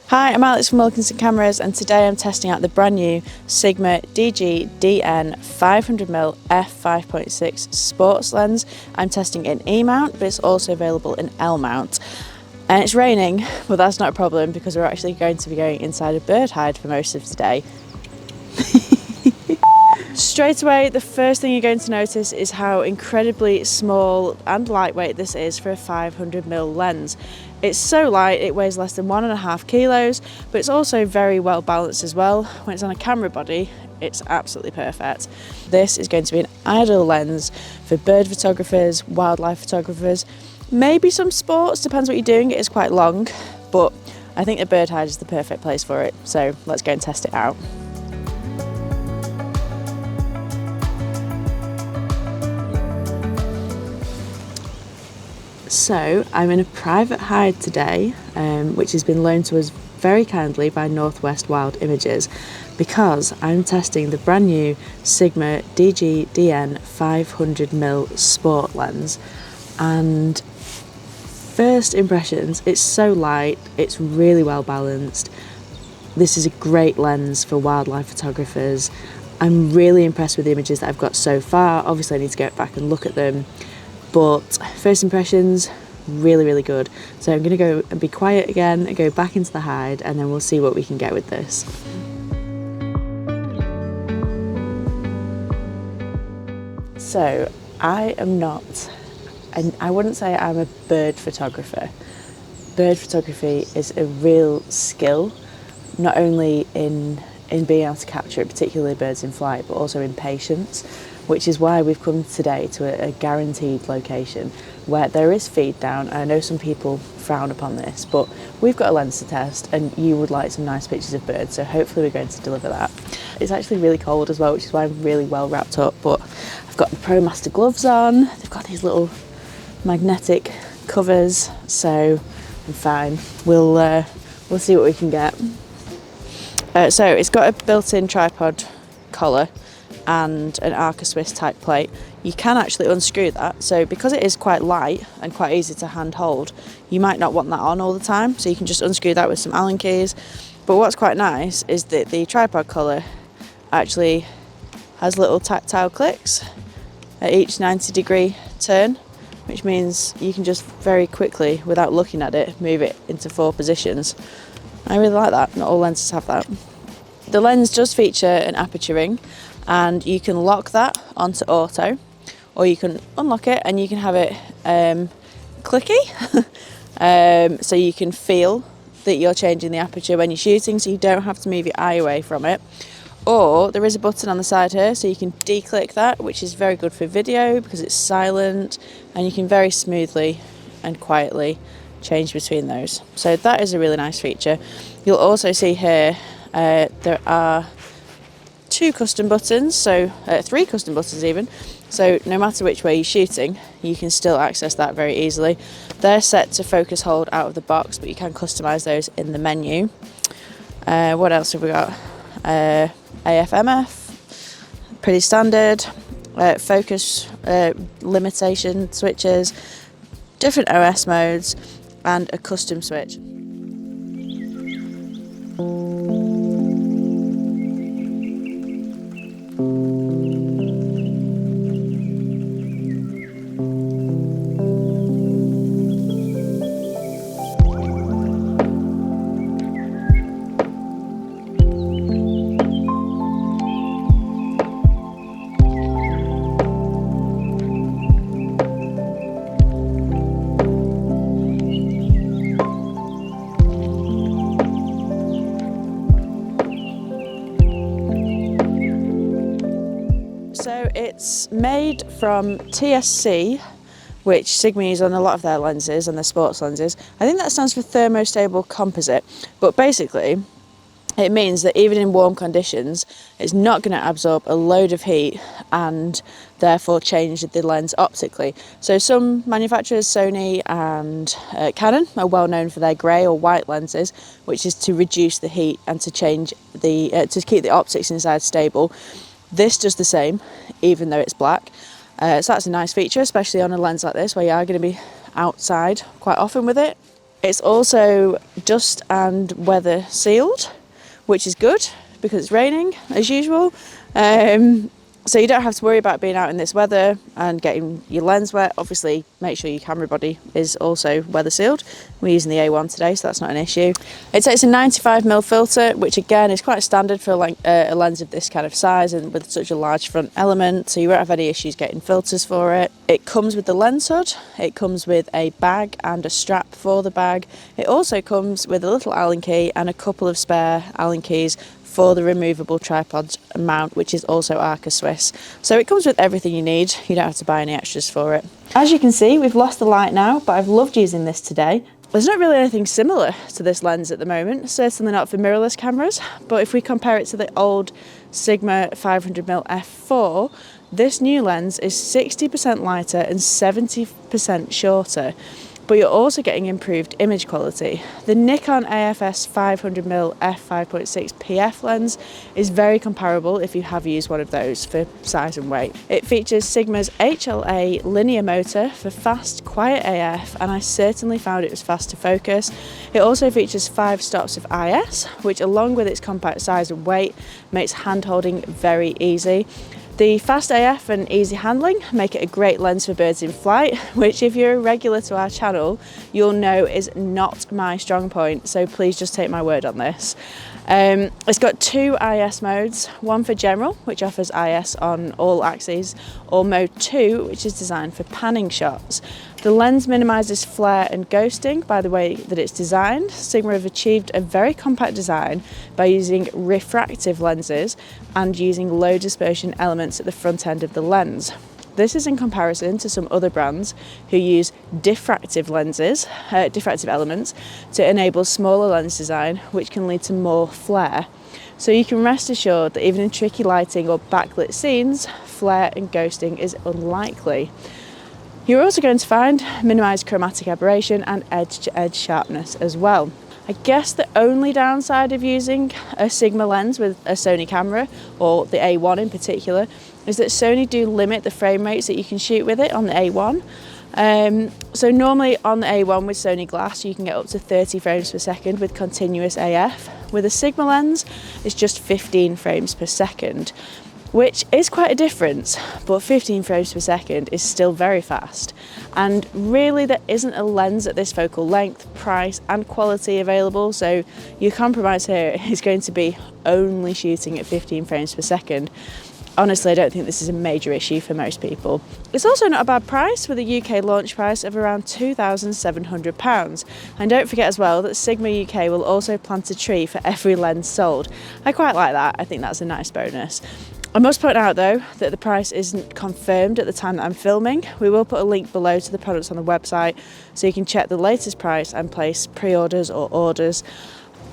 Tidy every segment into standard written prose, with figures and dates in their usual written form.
Hi, I'm Alex from Wilkinson Cameras, and today I'm testing out the brand new Sigma DG DN 500mm F5.6 sports lens. I'm testing in E mount, but it's also available in L mount. And it's raining, but that's not a problem because we're actually going to be going inside a bird hide for most of today. Straight away, the first thing you're going to notice is how incredibly small and lightweight this is for a 500mm lens. It's so light, it weighs less than 1.5 kilos, but it's also very well balanced as well. When it's on a camera body, it's absolutely perfect. This is going to be an ideal lens for bird photographers, wildlife photographers, maybe some sports, depends what you're doing. It is quite long, but I think the bird hide is the perfect place for it. So let's go and test it out. So I'm in a private hide today, which has been loaned to us very kindly by Northwest Wild Images, because I'm testing the brand new Sigma DG DN 500mm sport lens. And first impressions, it's so light, it's really well balanced. This is a great lens for wildlife photographers. I'm really impressed with the images that I've got so far. Obviously I need to go back and look at them. But first impressions, really good. So I'm going to go and be quiet again and go back into the hide, and then we'll see what we can get with this. So I am not, and I wouldn't say I'm a bird photographer. Bird photography is a real skill, not only in being able to capture particularly birds in flight, but also in patience, which is why we've come today to a guaranteed location where there is feed down. I know some people frown upon this, but we've got a lens to test and you would like some nice pictures of birds, so hopefully we're going to deliver that. It's actually really cold as well, which is why I'm really well wrapped up, but I've got the ProMaster gloves on. They've got these little magnetic covers, so I'm fine. We'll see what we can get. So it's got a built-in tripod collar and an Arca Swiss type plate. You can actually unscrew that, so because it is quite light and quite easy to hand hold, you might not want that on all the time, so you can just unscrew that with some Allen keys. But what's quite nice is that the tripod collar actually has little tactile clicks at each 90-degree turn, which means you can just very quickly, without looking at it, move it into 4 positions. I really like that. Not all lenses have that. The lens does feature an aperture ring, and you can lock that onto auto, or you can unlock it and you can have it clicky, so you can feel that you're changing the aperture when you're shooting, so you don't have to move your eye away from it. Or there is a button on the side here, so you can declick that, which is very good for video because it's silent, and you can very smoothly and quietly change between those. So that is a really nice feature. You'll also see here there are 2 custom buttons, so 3 custom buttons even, so no matter which way you're shooting you can still access that very easily. They're set to focus hold out of the box, but you can customize those in the menu. What else have we got? AFMF, pretty standard. Focus limitation switches, different OS modes, and a custom switch. So it's made from TSC, which Sigma use on a lot of their lenses, on their sports lenses. I think that stands for thermostable composite, but basically it means that even in warm conditions it's not going to absorb a load of heat and therefore change the lens optically. So some manufacturers, Sony and Canon, are well known for their grey or white lenses, which is to reduce the heat and to change the to keep the optics inside stable. This does the same, even though it's black. So that's a nice feature, especially on a lens like this where you are going to be outside quite often with it. It's also dust and weather sealed, which is good because it's raining as usual. So you don't have to worry about being out in this weather and getting your lens wet. Obviously, make sure your camera body is also weather sealed. We're using the A1 today, so that's not an issue. It takes a 95mm filter, which again is quite standard for a lens of this kind of size and with such a large front element, so you won't have any issues getting filters for it. It comes with the lens hood, it comes with a bag and a strap for the bag. It also comes with a little Allen key and a couple of spare Allen keys for the removable tripod mount, which is also Arca Swiss. So it comes with everything you need. You don't have to buy any extras for it. As you can see, we've lost the light now, but I've loved using this today. There's not really anything similar to this lens at the moment, certainly not for mirrorless cameras, but if we compare it to the old Sigma 500mm F4, this new lens is 60% lighter and 70% shorter. But you're also getting improved image quality. The Nikon AFS 500mm F5.6 PF lens is very comparable if you have used one of those for size and weight. It features Sigma's HLA linear motor for fast, quiet AF, and I certainly found it was fast to focus. It also features 5 stops of IS, which along with its compact size and weight makes hand holding very easy. The fast AF and easy handling make it a great lens for birds in flight, which if you're a regular to our channel, you'll know is not my strong point, so please just take my word on this. It's got 2 IS modes, one for general, which offers IS on all axes, or mode 2, which is designed for panning shots. The lens minimises flare and ghosting by the way that it's designed. Sigma have achieved a very compact design by using refractive lenses and using low dispersion elements at the front end of the lens. This is in comparison to some other brands who use diffractive lenses, diffractive elements, to enable smaller lens design, which can lead to more flare. So you can rest assured that even in tricky lighting or backlit scenes, flare and ghosting is unlikely. You're also going to find minimised chromatic aberration and edge-to-edge sharpness as well. I guess the only downside of using a Sigma lens with a Sony camera, or the A1 in particular, is that Sony do limit the frame rates that you can shoot with it on the A1. So normally on the A1 with Sony glass you can get up to 30 frames per second with continuous AF. With a Sigma lens it's just 15 frames per second, which is quite a difference, but 15 frames per second is still very fast. And really there isn't a lens at this focal length, price and quality available, so your compromise here is going to be only shooting at 15 frames per second. Honestly, I don't think this is a major issue for most people. It's also not a bad price with a UK launch price of around £2,700. And don't forget as well that Sigma UK will also plant a tree for every lens sold. I quite like that, I think that's a nice bonus. I must point out though that the price isn't confirmed at the time that I'm filming. We will put a link below to the products on the website so you can check the latest price and place pre-orders or orders.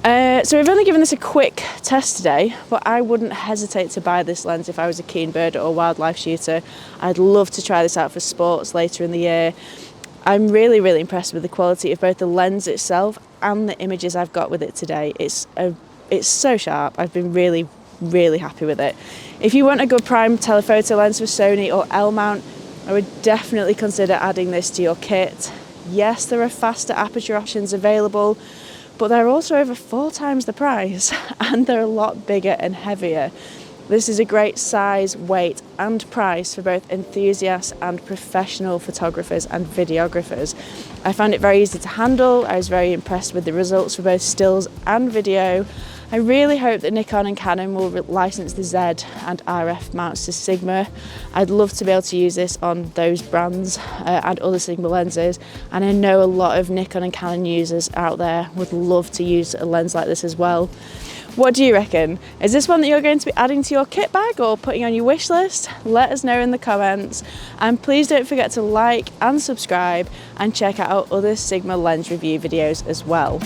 So we've only given this a quick test today, but I wouldn't hesitate to buy this lens if I was a keen bird or wildlife shooter. I'd love to try this out for sports later in the year. I'm really impressed with the quality of both the lens itself and the images I've got with it today. It's so sharp. I've been really happy with it. If you want a good prime telephoto lens for Sony or L mount, I would definitely consider adding this to your kit. Yes, there are faster aperture options available, but they're also over 4 times the price and they're a lot bigger and heavier. This is a great size, weight and price for both enthusiasts and professional photographers and videographers. I found it very easy to handle. I was very impressed with the results for both stills and video. I really hope that Nikon and Canon will license the Z and RF mounts to Sigma. I'd love to be able to use this on those brands and other Sigma lenses, and I know a lot of Nikon and Canon users out there would love to use a lens like this as well. What do you reckon? Is this one that you're going to be adding to your kit bag or putting on your wish list? Let us know in the comments, and please don't forget to like and subscribe and check out our other Sigma lens review videos as well.